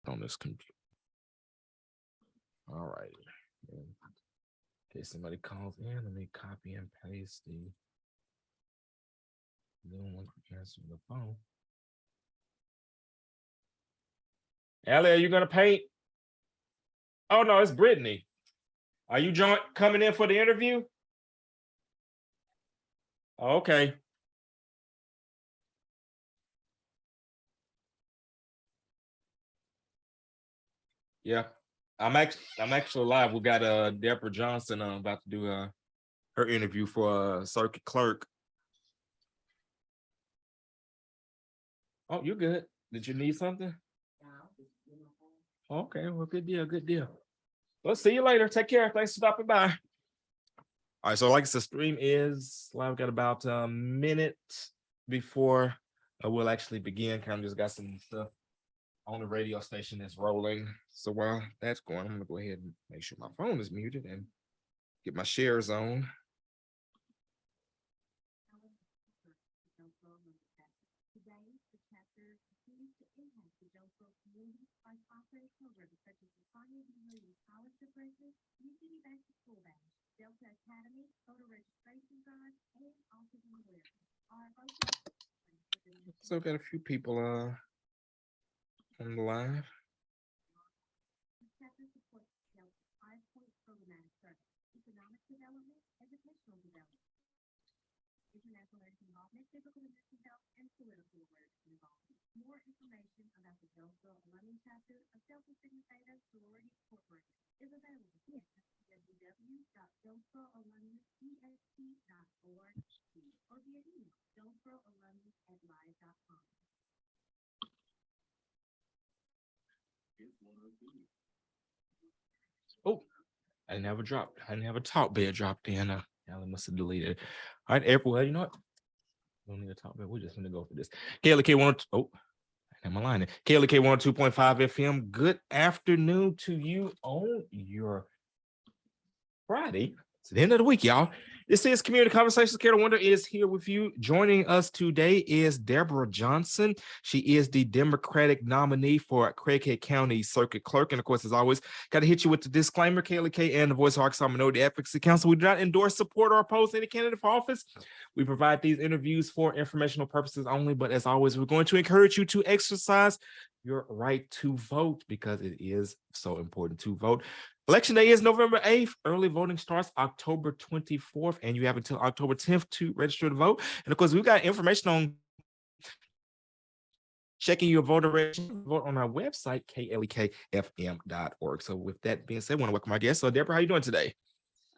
on this computer. All right. In case somebody calls in, let me copy and paste the new one answer the phone. Allie, are you gonna paint? Oh no, it's Brittany. Are you coming in for the interview? Okay. Yeah, I'm actually live. We got Deborah Johnson about to do her interview for circuit clerk. Oh, you're good. Did you need something? Okay, well, good deal, good deal. We'll see you later. Take care. Thanks for stopping by. All right, so like I said, stream is live. Got about a minute before we'll actually begin. Kind of just got some stuff on the radio station that's rolling. So while that's going, I'm gonna go ahead and make sure my phone is muted and get my shares on. So I've got a few people on the live. More information about the Jonesboro Alumni Chapter of Delta Sigma Theta Sorority Incorporated is available at www.jonesboroalumniest.org or via email jonesboroalumni@live.com. Oh, I didn't have a drop. I didn't have a top bed dropped in. Now I must have deleted it. All right, April, you know what? We don't need a top bed. We're just going to go for this. KLK1. Oh. Am I lying? KLK 102.5 FM. Good afternoon to you on your Friday. It's the end of the week, y'all. This is Community Conversations. Carol Wonder is here with you. Joining us today is Deborah Johnson. She is the Democratic nominee for Craighead County Circuit Clerk. And of course, as always, got to hit you with the disclaimer. KLK and the Voice of Arkansas Minority Advocacy Council. We do not endorse, support, or oppose any candidate for office. We provide these interviews for informational purposes only. But as always, we're going to encourage you to exercise your right to vote because it is so important to vote. Election day is November 8th. Early voting starts October 24th, and you have until October 10th to register to vote. And of course, we've got information on checking your voter registration vote on our website, klekfm.org. So with that being said, I want to welcome our guest. So Deborah, how are you doing today?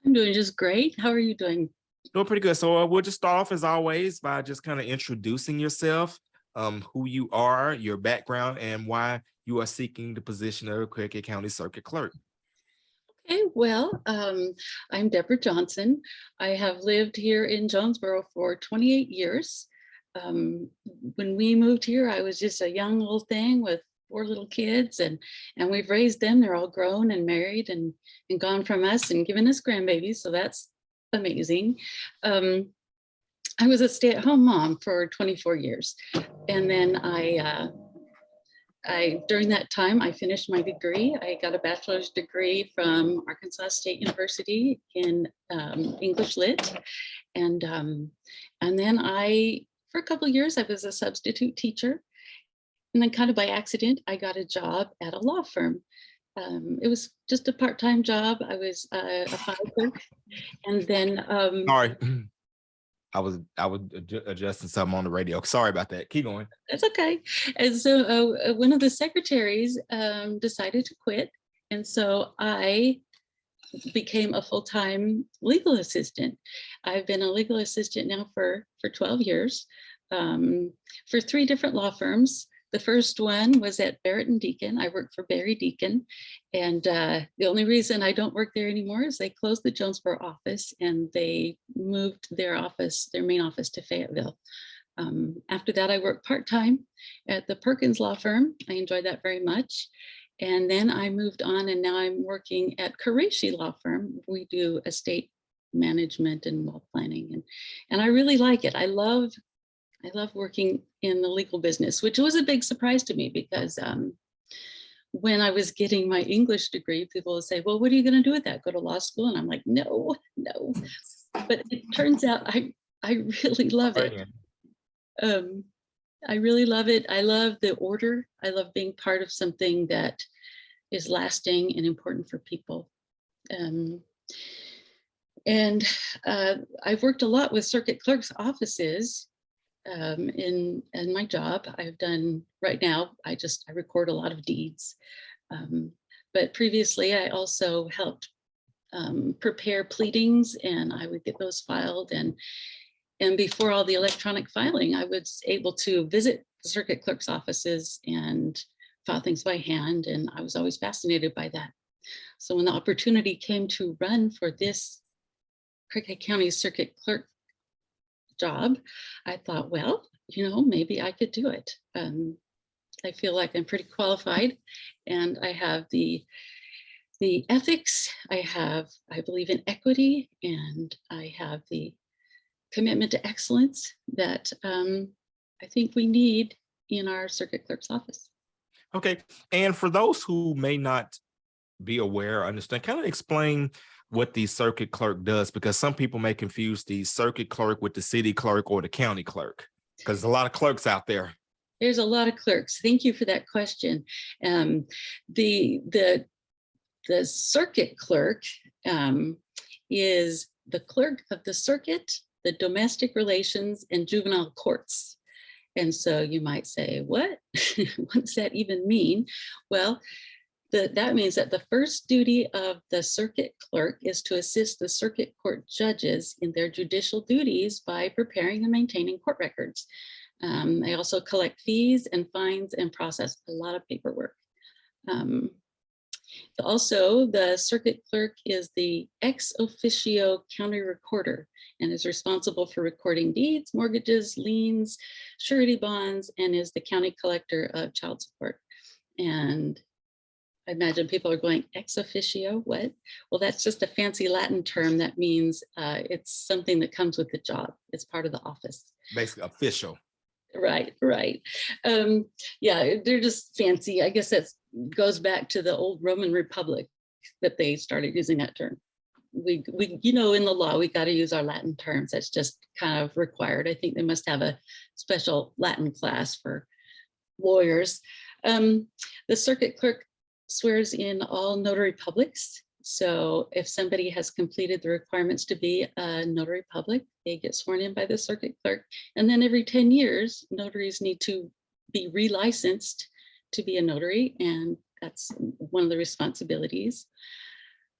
I'm doing just great. How are you doing? Doing pretty good. So we'll just start off as always by just kind of introducing yourself, who you are, your background, and why you are seeking the position of Craighead County Circuit Clerk. Okay, well, I'm Deborah Johnson. I have lived here in Jonesboro for 28 years. When we moved here, I was just a young little thing with 4 little kids, and we've raised them. They're all grown and married and gone from us and given us grandbabies, so that's amazing. I was a stay-at-home mom for 24 years, and then during that time, I finished my degree. I got a bachelor's degree from Arkansas State University in English Lit. And then for a couple of years, I was a substitute teacher. And then kind of by accident, I got a job at a law firm. It was just a part-time job. I was a file clerk. And then- Sorry. I was adjusting something on the radio. Sorry about that. Keep going. That's okay. And so one of the secretaries decided to quit. And so I became a full-time legal assistant. I've been a legal assistant now for 12 years for 3 different law firms. The first one was at Barrett and Deacon. I worked for Barry Deacon. And the only reason I don't work there anymore is they closed the Jonesboro office and they moved their main office to Fayetteville. After that, I worked part-time at the Perkins Law Firm. I enjoyed that very much. And then I moved on and now I'm working at Qureshi Law Firm. We do estate management and wealth planning. And I really like it. I love working in the legal business, which was a big surprise to me because when I was getting my English degree, people would say, well, what are you going to do with that? Go to law school? And I'm like, no, no. But it turns out I really love it. I really love it. I love the order. I love being part of something that is lasting and important for people. And I've worked a lot with circuit clerks' offices in my job. I've done, right now, I record a lot of deeds. But previously, I also helped prepare pleadings, and I would get those filed. And before all the electronic filing, I was able to visit the circuit clerk's offices and file things by hand. And I was always fascinated by that. So when the opportunity came to run for this Craighead County Circuit Clerk job, I thought, well, maybe I could do it. I feel like I'm pretty qualified, and I have the ethics, I believe in equity, and I have the commitment to excellence that I think we need in our circuit clerk's office. Okay, and for those who may not be aware, understand, kind of explain what the circuit clerk does, because some people may confuse the circuit clerk with the city clerk or the county clerk, because there's a lot of clerks out there. There's a lot of clerks. Thank you for that question. The circuit clerk is the clerk of the circuit, the domestic relations, and juvenile courts. And so you might say, what? What does that even mean? Well, that means that the first duty of the circuit clerk is to assist the circuit court judges in their judicial duties by preparing and maintaining court records. They also collect fees and fines and process a lot of paperwork. Also, the circuit clerk is the ex officio county recorder and is responsible for recording deeds, mortgages, liens, surety bonds, and is the county collector of child support. And I imagine people are going, ex officio, what? Well, that's just a fancy Latin term that means it's something that comes with the job. It's part of the office. Basically official. Right. Yeah, they're just fancy. I guess that goes back to the old Roman Republic that they started using that term. We in the law, we got to use our Latin terms. That's just kind of required. I think they must have a special Latin class for lawyers. The circuit clerk swears in all notary publics. So if somebody has completed the requirements to be a notary public, they get sworn in by the circuit clerk. And then every 10 years, notaries need to be relicensed to be a notary. And that's one of the responsibilities.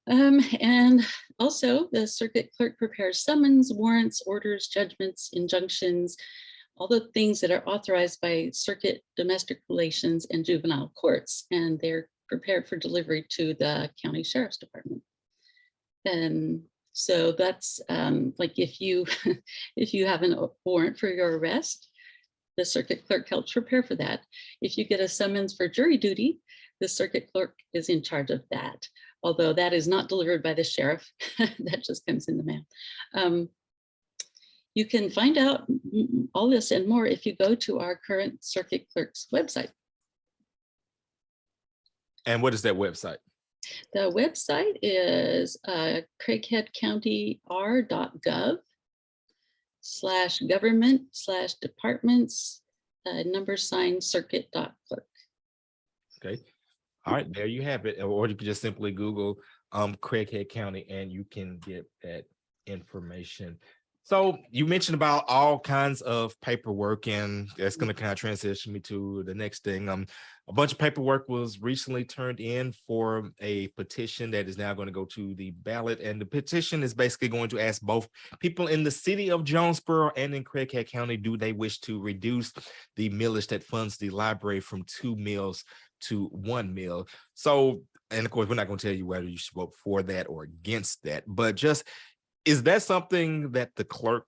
And also the circuit clerk prepares summons, warrants, orders, judgments, injunctions, all the things that are authorized by circuit domestic relations and juvenile courts. And they're prepared for delivery to the county sheriff's department. And so that's like if you have a warrant for your arrest, the circuit clerk helps prepare for that. If you get a summons for jury duty, the circuit clerk is in charge of that, although that is not delivered by the sheriff. That just comes in the mail. You can find out all this and more if you go to our current circuit clerk's website. And what is that website? The website is craigheadcounty.gov/government/departments #circuit.clerk. Okay. All right, there you have it. Or you can just simply Google Craighead County and you can get that information. So you mentioned about all kinds of paperwork, and that's going to kind of transition me to the next thing. A bunch of paperwork was recently turned in for a petition that is now going to go to the ballot. And the petition is basically going to ask both people in the city of Jonesboro and in Craighead County, do they wish to reduce the millage that funds the library from 2 mills to 1 mill? So, and of course, we're not going to tell you whether you should vote for that or against that, but just, is that something that the clerk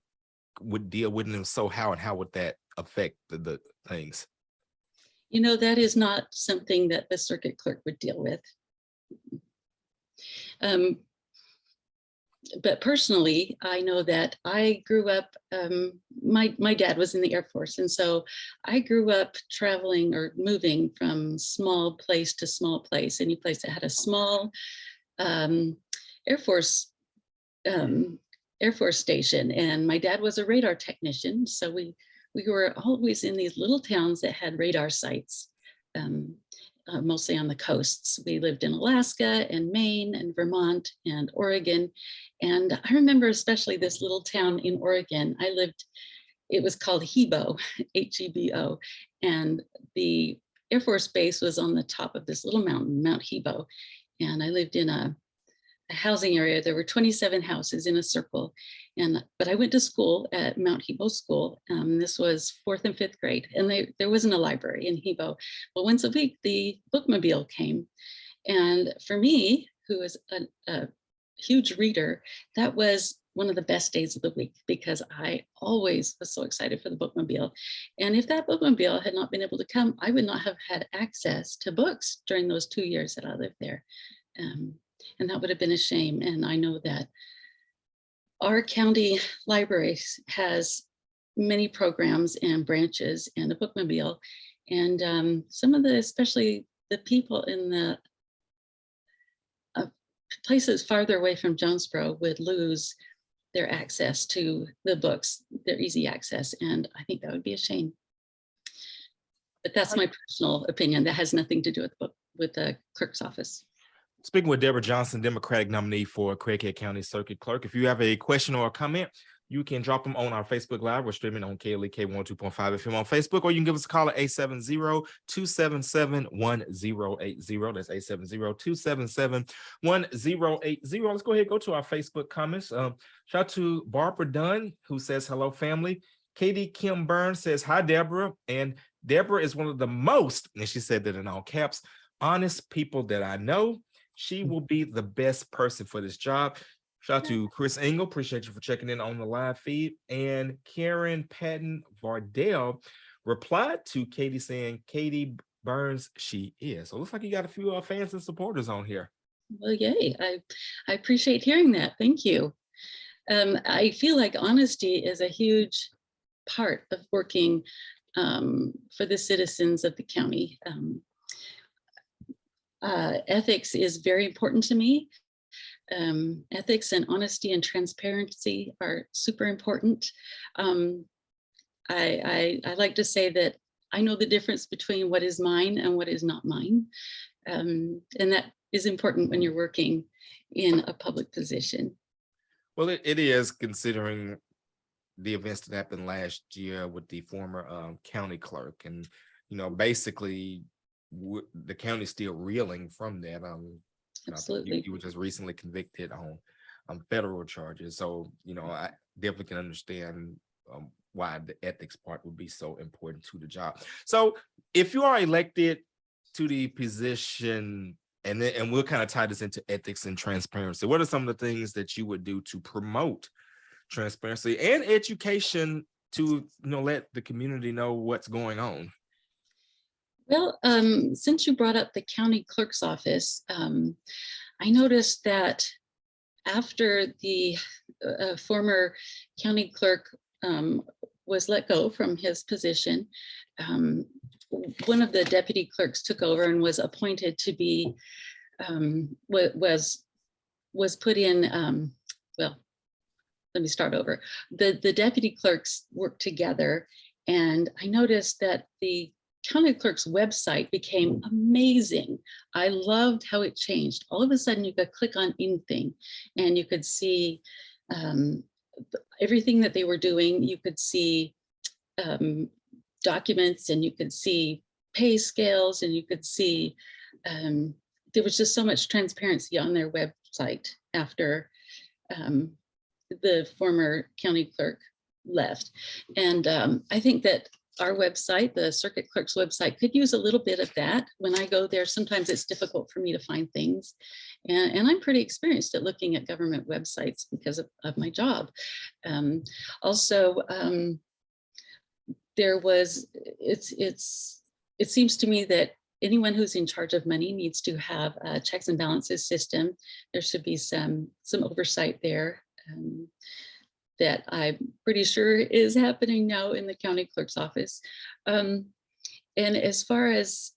would deal with? And if so, how, and how would that affect the things? That is not something that the circuit clerk would deal with. but personally, I know that I grew up, my dad was in the Air Force. And so I grew up traveling or moving from small place to small place, any place that had a small um, Air Force um, Air Force station. And my dad was a radar technician. So we were always in these little towns that had radar sites. Mostly on the coasts. We lived in Alaska and Maine and Vermont and Oregon. And I remember especially this little town in Oregon. It was called Hebo, H-E-B-O. And the Air Force base was on the top of this little mountain, Mount Hebo. And I lived in a housing area. There were 27 houses in a circle. But I went to school at Mount Hebo School. This was 4th and 5th grade, and there wasn't a library in Hebo. But once a week, the bookmobile came. And for me, who was a huge reader, that was one of the best days of the week, because I always was so excited for the bookmobile. And if that bookmobile had not been able to come, I would not have had access to books during those 2 years that I lived there. And that would have been a shame. And I know that our county library has many programs and branches and a bookmobile. And some of especially the people in the places farther away from Jonesboro would lose their access to the books, their easy access. And I think that would be a shame. But that's my personal opinion. That has nothing to do with the clerk's office. Speaking with Deborah Johnson, Democratic nominee for Craighead County Circuit Clerk. If you have a question or a comment, you can drop them on our Facebook Live. We're streaming on KLEK 102.5 FM on Facebook, or you can give us a call at 870-277-1080. That's 870-277-1080. Let's go ahead and go to our Facebook comments. Shout out to Barbara Dunn, who says, hello, family. Katie Kim Burns says, hi, Deborah. And Deborah is one of the most, and she said that in all caps, honest people that I know. She will be the best person for this job. Shout out to Chris Engel. Appreciate you for checking in on the live feed. And Karen Patton Vardell replied to Katie saying, Katie Burns, she is. So it looks like you got a few fans and supporters on here. Well, yay. I appreciate hearing that. Thank you. I feel like honesty is a huge part of working for the citizens of the county. Ethics is very important to me. Ethics and honesty and transparency are super important. I like to say that I know the difference between what is mine and what is not mine. And that is important when you're working in a public position. Well, it is, considering the events that happened last year with the former county clerk. And, basically, the county's still reeling from that. Absolutely. You were just recently convicted on federal charges. So, I definitely can understand why the ethics part would be so important to the job. So if you are elected to the position, and we'll kind of tie this into ethics and transparency, what are some of the things that you would do to promote transparency and education to, let the community know what's going on? Well, since you brought up the county clerk's office, I noticed that after the former county clerk was let go from his position, one of the deputy clerks took over and was appointed to be, was put in, well, let me start over. The deputy clerks worked together, and I noticed that the county clerk's website became amazing. I loved how it changed. All of a sudden you could click on anything and you could see everything that they were doing. You could see documents, and you could see pay scales, and you could see, there was just so much transparency on their website after the former county clerk left. And I think that our website, the circuit clerk's website, could use a little bit of that. When I go there, sometimes it's difficult for me to find things. And I'm pretty experienced at looking at government websites because of my job. Also, there was, it seems to me that anyone who's in charge of money needs to have a checks and balances system. There should be some oversight there. That I'm pretty sure is happening now in the county clerk's office. And as far as,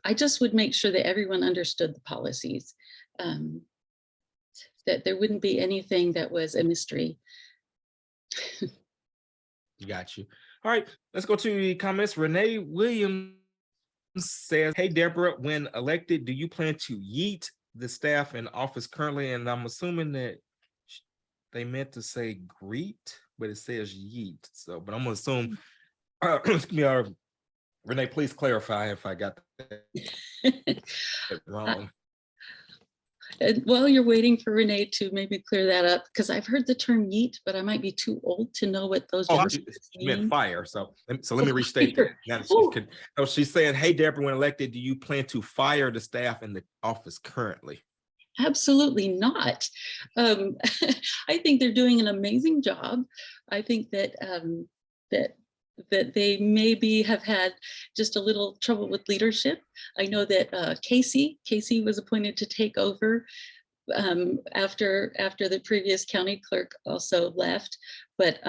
I just would make sure that everyone understood the policies, that there wouldn't be anything that was a mystery. Got you. All right, let's go to the comments. Renee Williams says, hey, Deborah, when elected, do you plan to yeet the staff in office currently? And I'm assuming that they meant to say greet, but it says yeet. So, but I'm gonna assume, excuse me, Renee, please clarify if I got that wrong. And while you're waiting for Renee to maybe clear that up, because I've heard the term yeet, but I might be too old to know what those words meant mean. fire. So let me restate Fire. that. So she's saying, hey, Deborah, when elected, do you plan to fire the staff in the office currently? Absolutely not. I think they're doing an amazing job. I think that that they maybe have had just a little trouble with leadership. I know that Casey was appointed to take over after the previous county clerk also left, but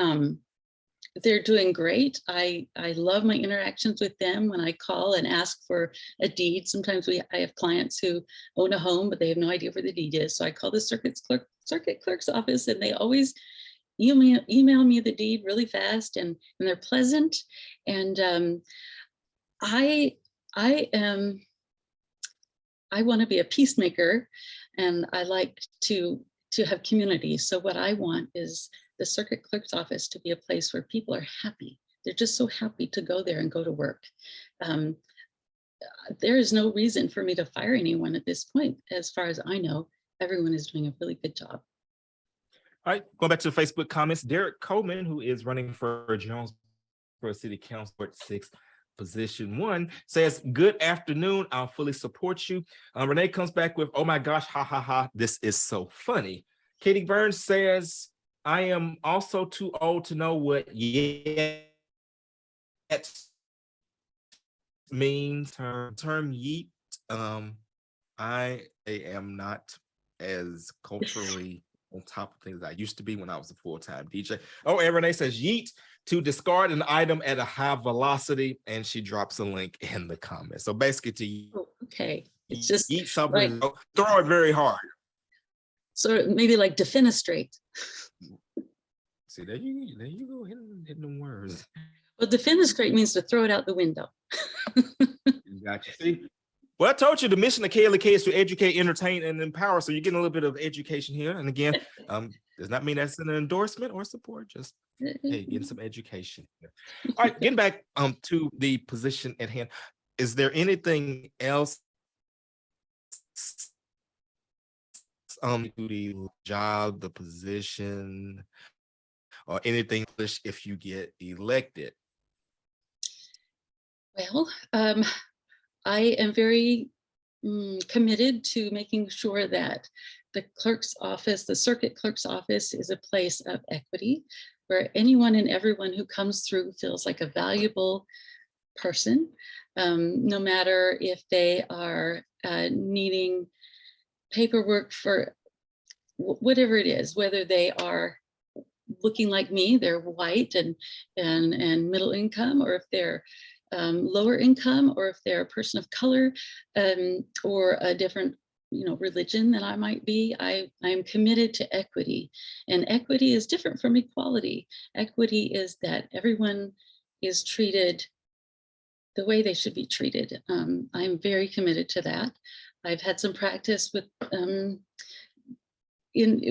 they're doing great. I love my interactions with them when I call and ask for a deed. Sometimes I have clients who own a home, but they have no idea where the deed is. So I call the circuit clerk's office, and they always email me the deed really fast, and they're pleasant. And I want to be a peacemaker, and I like to have community. So what I want is the circuit clerk's office to be a place where people are happy. They're just so happy to go there and go to work. There is no reason for me to fire anyone at this point. As far as I know, everyone is doing a really good job. All right, going back to the Facebook comments, Derek Coleman, who is running for Jonesboro City Council at 6th position 1, says, good afternoon, I'll fully support you. Renee comes back with, oh my gosh, ha ha ha, this is so funny. Katie Burns says, I am also too old to know what yet means. Term yeet. I am not as culturally on top of things I used to be when I was a full-time DJ. Oh, and Renee says yeet, to discard an item at a high velocity, and she drops a link in the comments. So basically to okay, it's just yeet something, like, throw it very hard. So maybe like defenestrate. See, there you go, hitting the words. Well, defenestrate means to throw it out the window. Gotcha. See, well, I told you the mission of KLK is to educate, entertain, and empower. So you're getting a little bit of education here. And again, does not mean that's an endorsement or support. Just hey, getting some education. All right, getting back to the position at hand. Is there anything else to the job, the position, or anything if you get elected? Well, I am very committed to making sure that the clerk's office, the circuit clerk's office, is a place of equity where anyone and everyone who comes through feels like a valuable person, no matter if they are needing paperwork for whatever it is, whether they are looking like me, they're white and middle income, or if they're lower income, or if they're a person of color, or a different religion than I might be. I am committed to equity, and equity is different from equality. Equity is that everyone is treated the way they should be treated. I'm very committed to that. I've had some practice with in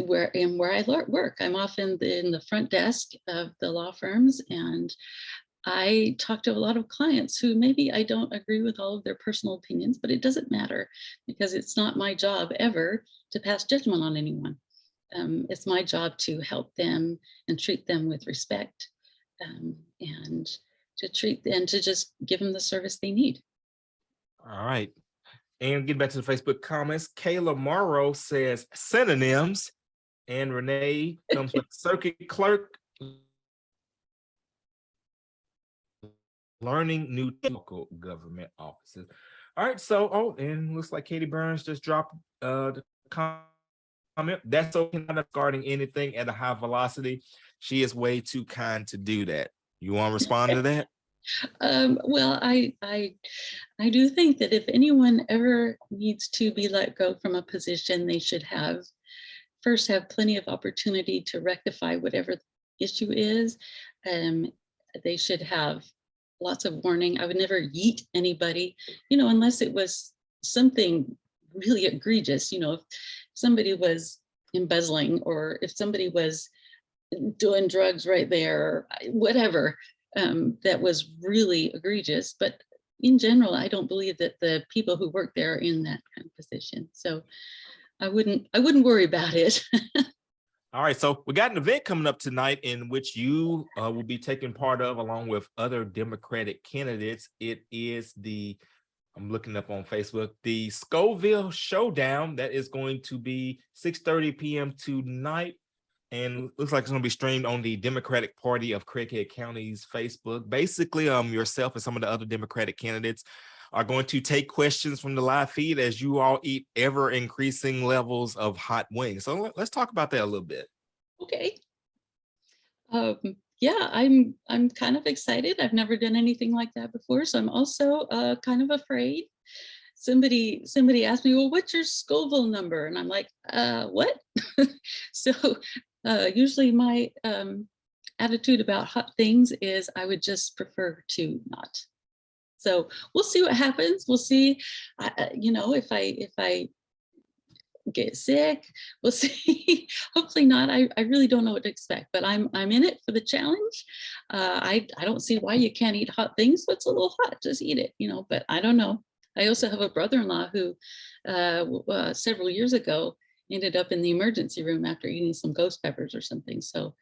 where I work. I'm often in the front desk of the law firms, and I talk to a lot of clients who maybe I don't agree with all of their personal opinions, but it doesn't matter because it's not my job ever to pass judgment on anyone. It's my job to help them and treat them with respect, and to just give them the service they need. All right. And getting back to the Facebook comments, Kayla Morrow says synonyms, and Renee comes with circuit clerk, learning new local government offices. All right, so and looks like Katie Burns just dropped the comment. That's okay, not regarding anything at a high velocity. She is way too kind to do that. You want to respond to that? Well, I do think that if anyone ever needs to be let go from a position, they should first have plenty of opportunity to rectify whatever the issue is. They should have lots of warning. I would never yeet anybody, unless it was something really egregious. If somebody was embezzling, or if somebody was doing drugs right there, whatever, that was really egregious. But in general, I don't believe that the people who work there are in that kind of position. So I wouldn't worry about it. All right, so we got an event coming up tonight in which you will be taking part of, along with other Democratic candidates. It is I'm looking up on Facebook, the Scoville Showdown. That is going to be 6:30 p.m. tonight, and looks like it's going to be streamed on the Democratic Party of Craighead County's Facebook. Basically, yourself and some of the other Democratic candidates are going to take questions from the live feed as you all eat ever increasing levels of hot wings. So let's talk about that a little bit. Okay. Yeah, I'm kind of excited. I've never done anything like that before, so I'm also kind of afraid. Somebody asked me, well, what's your Scoville number? And I'm like, what? So usually my attitude about hot things is I would just prefer to not. So we'll see what happens. We'll see, if I get sick, we'll see. Hopefully not. I really don't know what to expect, but I'm in it for the challenge. I don't see why you can't eat hot things. What's a little hot? Just eat it, but I don't know. I also have a brother-in-law who several years ago ended up in the emergency room after eating some ghost peppers or something. So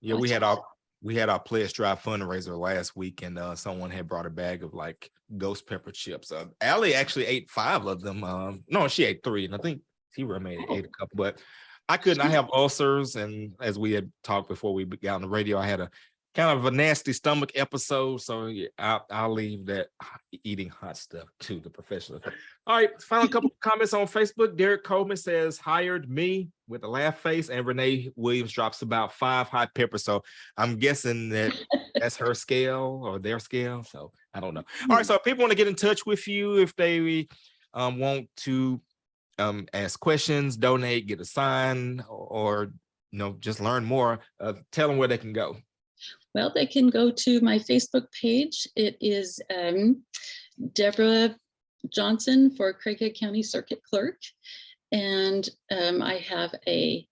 yeah, we had our Pledge Drive fundraiser last week, and someone had brought a bag of like ghost pepper chips. Allie actually ate 5 of them. No, she ate 3, and I think T-Ra ate a couple, but I couldn't. I have ulcers, and as we had talked before we got on the radio, I had a kind of a nasty stomach episode. So yeah, I'll leave that eating hot stuff to the professionals. All right, final couple of comments on Facebook. Derek Coleman says, hired me with a laugh face, and Renee Williams drops about 5 hot peppers. So I'm guessing that's her scale or their scale. So I don't know. All right, so if people want to get in touch with you, if they want to ask questions, donate, get a sign, or just learn more, tell them where they can go. Well, they can go to my Facebook page. It is Deborah Johnson for Craighead County Circuit Clerk. And I have an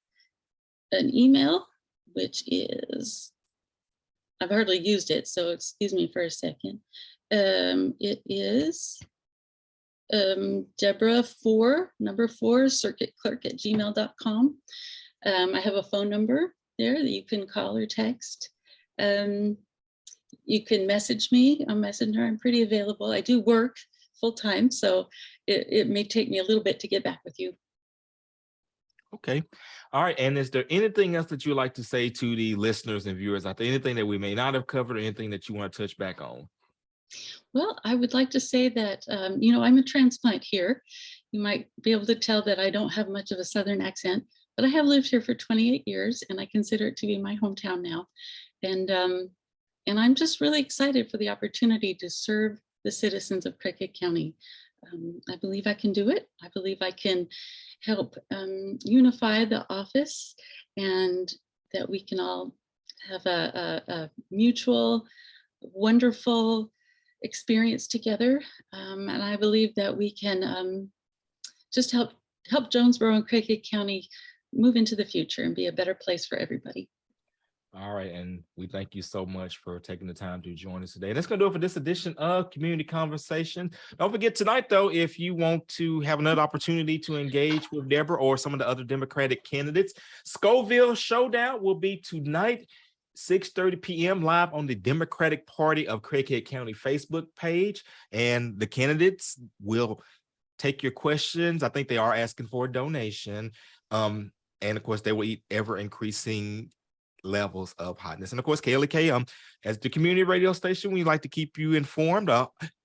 email, which is, I've hardly used it, so excuse me for a second. It is Deborah 4, number 4, circuit clerk @gmail.com. I have a phone number there that you can call or text. You can message me on Messenger. I'm pretty available. I do work full time, so it may take me a little bit to get back with you. Okay. All right. And is there anything else that you'd like to say to the listeners and viewers out there? Anything that we may not have covered, or anything that you want to touch back on? Well, I would like to say that, I'm a transplant here. You might be able to tell that I don't have much of a Southern accent, but I have lived here for 28 years, and I consider it to be my hometown now. And I'm just really excited for the opportunity to serve the citizens of Craighead County. I believe I can do it. I believe I can help unify the office, and that we can all have a mutual, wonderful experience together. And I believe that we can just help Jonesboro and Craighead County move into the future and be a better place for everybody. All right, and we thank you so much for taking the time to join us today. That's going to do it for this edition of Community Conversation. Don't forget tonight, though, if you want to have another opportunity to engage with Deborah or some of the other Democratic candidates, Scoville Showdown will be tonight, 6:30 p.m. live on the Democratic Party of Craighead County Facebook page, and the candidates will take your questions. I think they are asking for a donation, and of course, they will eat ever increasing levels of hotness. And of course, KLK, as the community radio station, we like to keep you informed.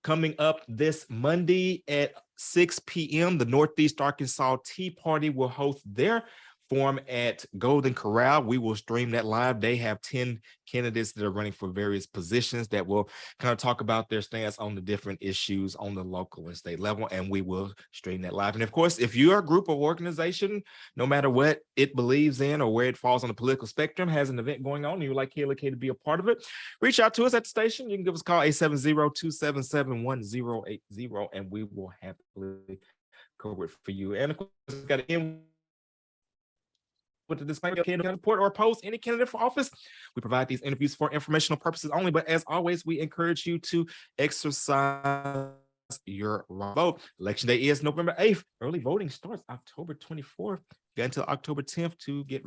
Coming up this Monday at 6 p.m., the Northeast Arkansas Tea Party will host their forum at Golden Corral. We will stream that live. They have 10 candidates that are running for various positions that will kind of talk about their stance on the different issues on the local and state level, and we will stream that live. And of course, if you're a group or organization, no matter what it believes in or where it falls on the political spectrum, has an event going on and you would like KLK to be a part of it, reach out to us at the station. You can give us a call 870-277-1080, and we will happily cover it for you. And of course, got to end with the disclaimer, candidate report or oppose any candidate for office. We provide these interviews for informational purposes only, but as always, we encourage you to exercise your vote. Election day is November 8th. Early voting starts October 24th. Got until October 10th to get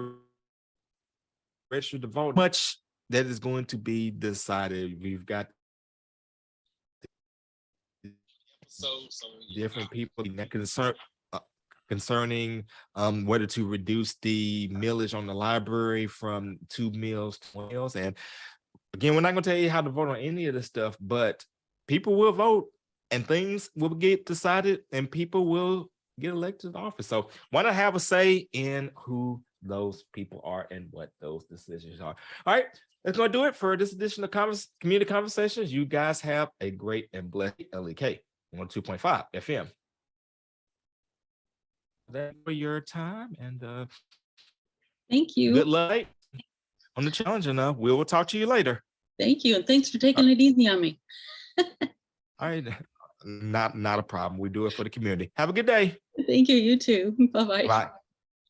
registered to vote. Much that is going to be decided. We've got different people concerning whether to reduce the millage on the library from 2 mills to 1 mills. And again, we're not going to tell you how to vote on any of this stuff, but people will vote and things will get decided and people will get elected to office. So why not have a say in who those people are and what those decisions are? All right, that's going to do it for this edition of Community Conversations. You guys have a great and blessed LEK 102.5 FM. That for your time, and Thank you. good luck on the challenge, and we will talk to you later. Thank you, and thanks for taking it easy on me. All right, not a problem. We do it for the community. Have a good day. Thank you. You too. Bye-bye. Bye.